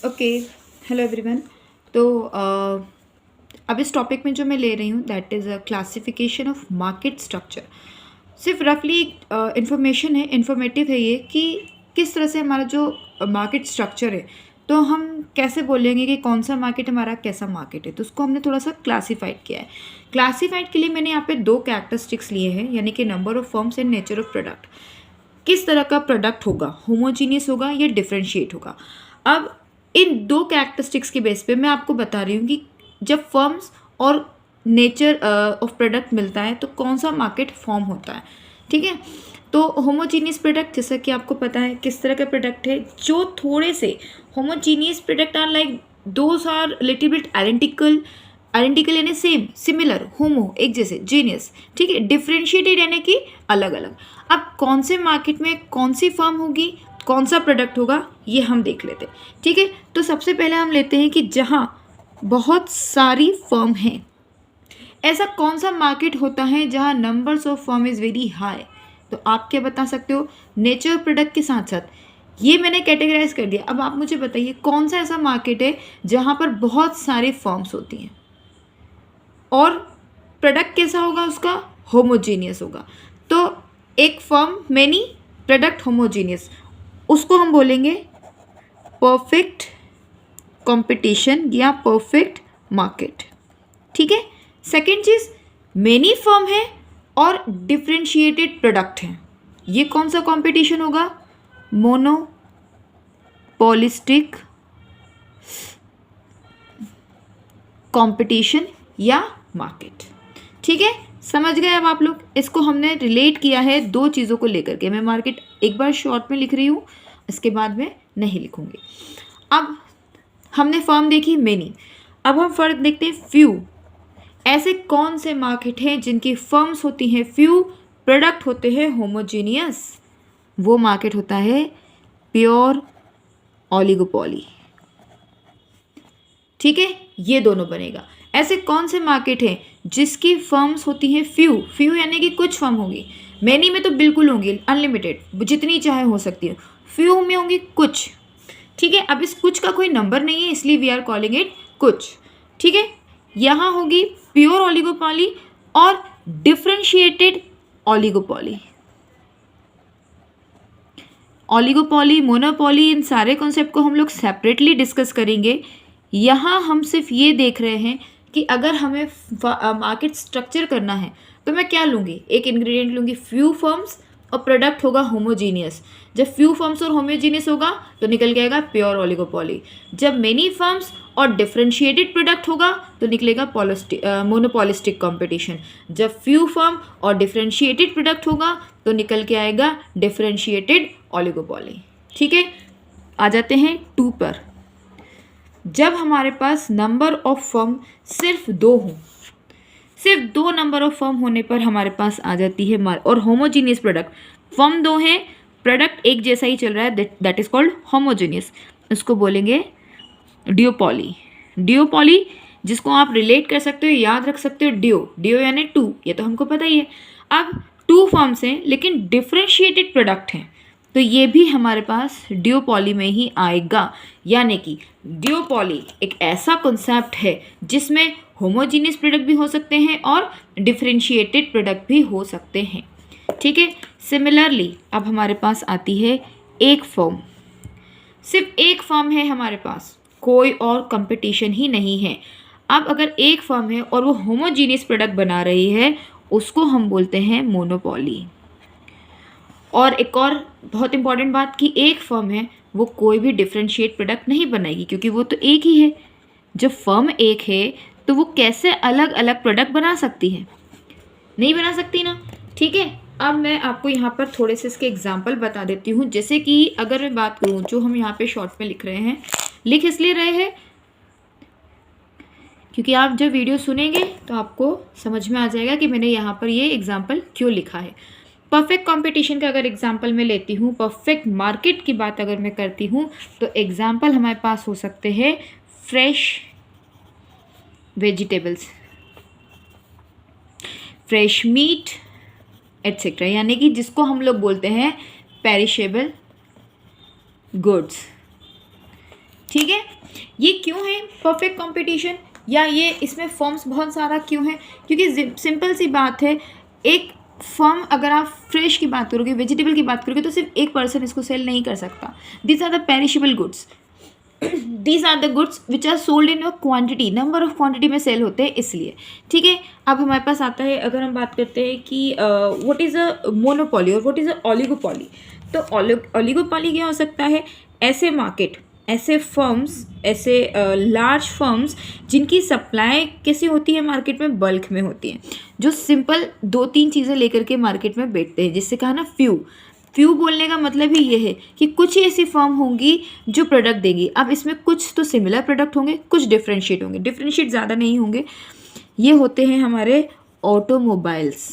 Okay. Hello everyone. तो अब इस टॉपिक में जो मैं ले रही हूँ that is a classification of market structure. सिर्फ रफली इंफॉर्मेशन है, इंफॉर्मेटिव है ये कि किस तरह से हमारा जो मार्केट स्ट्रक्चर है, तो हम कैसे बोलेंगे कि कौन सा मार्केट हमारा कैसा मार्केट है, तो उसको हमने थोड़ा सा क्लासीफाइड किया है। क्लासीफाइड के लिए मैंने यहाँ पे दो कैरेक्टरिस्टिक्स लिए हैं, यानी कि number of firms and nature of product. किस तरह का प्रोडक्ट होगा, होमोजीनियस होगा या डिफरेंशिएट होगा। अब इन दो कैरेक्टरिस्टिक्स के बेस पे मैं आपको बता रही हूँ कि जब फर्म्स और नेचर ऑफ प्रोडक्ट मिलता है तो कौन सा मार्केट फॉर्म होता है। ठीक है, तो होमोजीनियस प्रोडक्ट जैसा कि आपको पता है किस तरह का प्रोडक्ट है, जो थोड़े से homogeneous product are like those are little bit identical, identical यानी सेम, सिमिलर, होमो एक जैसे, जीनियस। ठीक है, डिफ्रेंशिएटेड यानी कि अलग अलग। अब कौन से मार्केट में कौन सी फर्म होगी, कौन सा प्रोडक्ट होगा, ये हम देख लेते हैं। ठीक है, तो सबसे पहले हम लेते हैं कि जहाँ बहुत सारी फर्म हैं, ऐसा कौन सा मार्केट होता है जहाँ numbers of firm is very high. तो आप क्या बता सकते हो, नेचर प्रोडक्ट के साथ साथ ये मैंने कैटेगराइज कर दिया। अब आप मुझे बताइए कौन सा ऐसा मार्केट है जहाँ पर बहुत सारे फर्म्स होती हैं और प्रोडक्ट कैसा होगा उसका, होमोजीनियस होगा। तो एक फर्म मेनी, प्रोडक्ट होमोजीनियस, उसको हम बोलेंगे परफेक्ट कंपटीशन या परफेक्ट मार्केट। ठीक है, सेकेंड चीज़, मेनी फर्म है और डिफ्रेंशिएटेड प्रोडक्ट है, ये कौन सा कंपटीशन होगा, मोनोपोलिस्टिक कंपटीशन या मार्केट। ठीक है, समझ गए अब आप लोग। इसको हमने रिलेट किया है दो चीज़ों को लेकर के। मैं मार्केट एक बार शॉर्ट में लिख रही हूँ, इसके बाद में नहीं लिखूंगी। अब हमने फर्म देखी मेनी, अब हम फर्क देखते हैं फ्यू। ऐसे कौन से मार्केट हैं जिनकी फर्म्स होती हैं फ्यू, प्रोडक्ट होते हैं होमोजीनियस, वो मार्केट होता है प्योर ओलिगोपोली। ठीक है, ये दोनों बनेगा। ऐसे कौन से मार्केट हैं जिसकी फर्म्स होती हैं फ्यू, फ्यू यानी कि कुछ फर्म होगी, मैनी में तो बिल्कुल होंगी अनलिमिटेड, जितनी चाहे हो सकती है, फ्यू में होंगी कुछ। ठीक है, अब इस कुछ का कोई नंबर नहीं है इसलिए वी आर कॉलिंग इट कुछ। ठीक है, यहाँ होगी प्योर ओलिगोपोली और डिफ्रेंशिएटेड ओलिगोपोली। ओलिगोपोली, मोनोपोली, इन सारे कॉन्सेप्ट को हम लोग सेपरेटली डिस्कस करेंगे। यहाँ हम सिर्फ ये देख रहे हैं कि अगर हमें मार्केट स्ट्रक्चर करना है तो मैं क्या लूँगी, एक इंग्रेडिएंट लूँगी फ्यू फर्म्स और प्रोडक्ट होगा होमोजीनियस। जब फ्यू फर्म्स और होमोजीनियस होगा तो निकल के आएगा प्योर ओलिगोपोली। जब मेनी फर्म्स और डिफ्रेंशिएटेड प्रोडक्ट होगा तो निकलेगा मोनोपोलिस्टिक कंपटीशन। जब फ्यू फर्म और डिफ्रेंशिएटेड प्रोडक्ट होगा तो निकल के आएगा डिफ्रेंशिएटेड ओलिगोपोली। ठीक है, आ जाते हैं टू पर। जब हमारे पास नंबर ऑफ फर्म सिर्फ दो हों, सिर्फ दो नंबर ऑफ फर्म होने पर हमारे पास आ जाती है और होमोजीनियस प्रोडक्ट, फर्म दो हैं, प्रोडक्ट एक जैसा ही चल रहा है, दैट इज कॉल्ड होमोजीनियस। इसको बोलेंगे डियोपॉली। डियोपॉली जिसको आप रिलेट कर सकते हो, याद रख सकते हो, डियो, डियो यानी टू, ये तो हमको पता ही है। अब टू फर्म्स हैं लेकिन डिफ्रेंशिएटेड प्रोडक्ट हैं, तो ये भी हमारे पास डियोपॉली में ही आएगा। यानी कि डियोपॉली एक ऐसा कॉन्सेप्ट है जिसमें होमोजीनियस प्रोडक्ट भी हो सकते हैं और डिफ्रेंशिएटेड प्रोडक्ट भी हो सकते हैं। ठीक है, सिमिलरली अब हमारे पास आती है एक फर्म, सिर्फ एक फर्म है हमारे पास, कोई और कंपटीशन ही नहीं है। अब अगर एक फर्म है और वो होमोजीनियस प्रोडक्ट बना रही है, उसको हम बोलते हैं मोनोपोली। और एक और बहुत इंपॉर्टेंट बात कि एक फर्म है वो कोई भी डिफ्रेंशिएट प्रोडक्ट नहीं बनाएगी क्योंकि वो तो एक ही है। जब फर्म एक है तो वो कैसे अलग अलग प्रोडक्ट बना सकती है, नहीं बना सकती ना। ठीक है, अब मैं आपको यहाँ पर थोड़े से इसके एग्जाम्पल बता देती हूँ। जैसे कि अगर मैं बात करूँ, जो हम यहाँ पे शॉर्ट में लिख रहे हैं, लिख इसलिए रहे हैं क्योंकि आप जब वीडियो सुनेंगे तो आपको समझ में आ जाएगा कि मैंने यहाँ पर ये एग्जाम्पल क्यों लिखा है। परफेक्ट कंपटीशन का अगर एग्जाम्पल मैं लेती हूँ, परफेक्ट मार्केट की बात अगर मैं करती हूँ, तो एग्जाम्पल हमारे पास हो सकते हैं fresh vegetables, fresh meat etcetera, यानी कि जिसको हम लोग बोलते हैं पेरिशेबल गुड्स। ठीक है, ये क्यों है परफेक्ट कंपटीशन, या ये इसमें फर्म्स बहुत सारा क्यों है? क्योंकि सिंपल सी बात है, एक फर्म अगर आप फ्रेश की बात करोगे, वेजिटेबल की बात करोगे, तो सिर्फ एक पर्सन इसको सेल नहीं कर सकता. These are the perishable goods, these are the goods which are sold in your quantity, number of quantity में सेल होते हैं इसलिए. ठीक है, अब हमारे पास आता है, अगर हम बात करते हैं कि व्हाट इज़ अ मोनोपोली और व्हाट इज़ अ ऑलिगोपोली. तो ऑलिगोपोली क्या हो सकता है? ऐसे मार्केट, ऐसे फर्म्स, ऐसे लार्ज फर्म्स जिनकी सप्लाई कैसी होती है मार्केट में, बल्क में होती है, जो सिंपल 2-3 चीज़ें लेकर के मार्केट में बेचते हैं, जिससे कहा ना फ्यू बोलने का मतलब ही ये है कि कुछ ही ऐसी फर्म होंगी जो प्रोडक्ट देगी. अब इसमें कुछ तो सिमिलर प्रोडक्ट होंगे, कुछ डिफ्रेंशिएट होंगे, डिफ्रेंशिएट ज़्यादा नहीं होंगे. ये होते हैं हमारे ऑटोमोबाइल्स.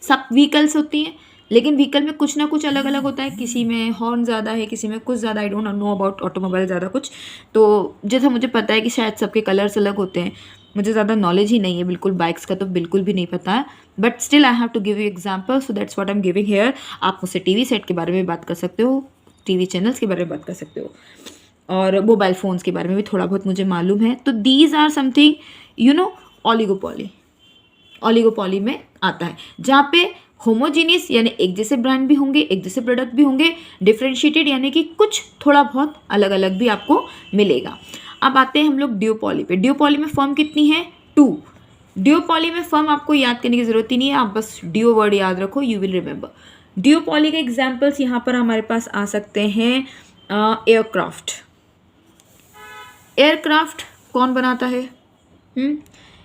सब व्हीकल्स होती हैं, लेकिन व्हीकल में कुछ ना कुछ अलग अलग होता है, किसी में हॉर्न ज़्यादा है, किसी में कुछ ज़्यादा. I don't know about automobile ज़्यादा कुछ, तो जैसा मुझे पता है कि शायद सबके कलर्स अलग होते हैं. मुझे ज़्यादा नॉलेज ही नहीं है बिल्कुल, बाइक्स का तो बिल्कुल भी नहीं पता है, but still I have to give you example, so that's what I am giving here. आप मुझसे टीवी सेट के बारे में बात कर सकते हो, टीवी चैनल्स के बारे में बात कर सकते हो, और मोबाइल फ़ोन्स के बारे में भी थोड़ा बहुत मुझे मालूम है. तो these are something you know oligopoly में आता है, जहाँ पे होमोजीनियस यानी एक जैसे ब्रांड भी होंगे, एक जैसे प्रोडक्ट भी होंगे, डिफ्रेंशिएटेड यानी कि कुछ थोड़ा बहुत अलग अलग भी आपको मिलेगा. अब आते हैं हम लोग ड्यूओपोली पे. ड्यूओपोली में फर्म कितनी है? 2. ड्यूओपोली में फर्म आपको याद करने की ज़रूरत ही नहीं है, आप बस ड्यूओ वर्ड याद रखो, यू विल रिमेंबर. ड्यूओपोली के एग्जाम्पल्स यहाँ पर हमारे पास आ सकते हैं. एयरक्राफ्ट. एयरक्राफ्ट कौन बनाता है?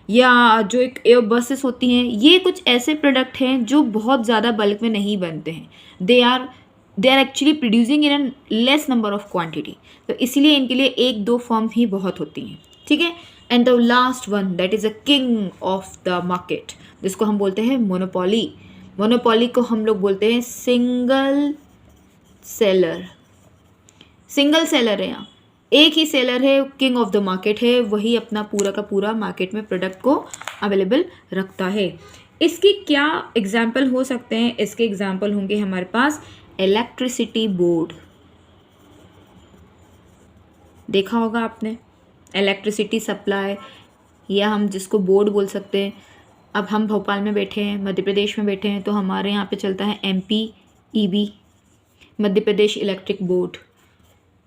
या जो एक एयर बसेस होती हैं, ये कुछ ऐसे प्रोडक्ट हैं जो बहुत ज़्यादा बल्क में नहीं बनते हैं. They are actually producing in less number of quantity, तो इसलिए इनके लिए 1-2 फर्म ही बहुत होती हैं. ठीक है, and the last one that is a king of the market, जिसको हम बोलते हैं मोनोपोली. मोनोपोली को हम लोग बोलते हैं सिंगल सेलर. सिंगल सेलर है, यहाँ एक ही सेलर है, किंग ऑफ द मार्केट है, वही अपना पूरा का पूरा मार्केट में प्रोडक्ट को अवेलेबल रखता है. इसकी क्या एग्जाम्पल हो सकते हैं? इसके एग्जाम्पल होंगे हमारे पास इलेक्ट्रिसिटी बोर्ड. देखा होगा आपने, इलेक्ट्रिसिटी सप्लाई, या हम जिसको बोर्ड बोल सकते हैं. अब हम भोपाल में बैठे हैं, मध्य प्रदेश में बैठे हैं, तो हमारे यहाँ पे चलता है MPEB, Madhya Pradesh electric board.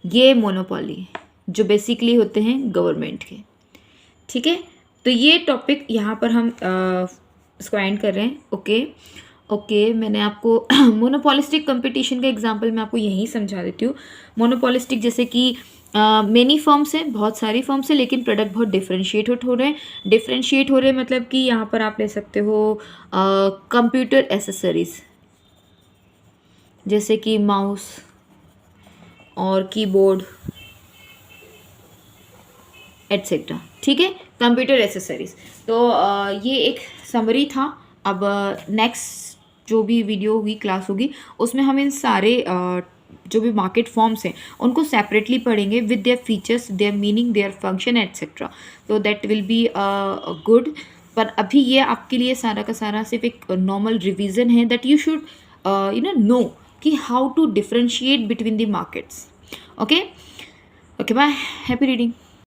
ये मोनोपोली जो बेसिकली होते हैं गवर्नमेंट के. ठीक है, तो ये टॉपिक यहाँ पर हम इसको एंड कर रहे हैं. ओके, मैंने आपको मोनोपोलिस्टिक कंपटीशन का एग्जांपल मैं आपको यहीं समझा देती हूँ. मोनोपोलिस्टिक जैसे कि मेनी फर्म्स हैं, बहुत सारी फर्म्स हैं, लेकिन प्रोडक्ट बहुत डिफ्रेंशिएट हो रहे हैं. मतलब कि यहाँ पर आप ले सकते हो कंप्यूटर एसेसरीज, जैसे कि माउस और कीबोर्ड एट्सेट्रा. ठीक है, कंप्यूटर एसेसरीज. तो ये एक समरी था. अब नेक्स्ट जो भी वीडियो होगी, क्लास होगी, उसमें हम इन सारे जो भी मार्केट फॉर्म्स हैं उनको सेपरेटली पढ़ेंगे with their features, there meaning, their function etcetera. तो दैट विल बी गुड. पर अभी ये आपके लिए सारा का सारा सिर्फ एक नॉर्मल रिवीजन है, दैट यू शुड नो कि how to differentiate between the markets. Okay, bye, happy reading.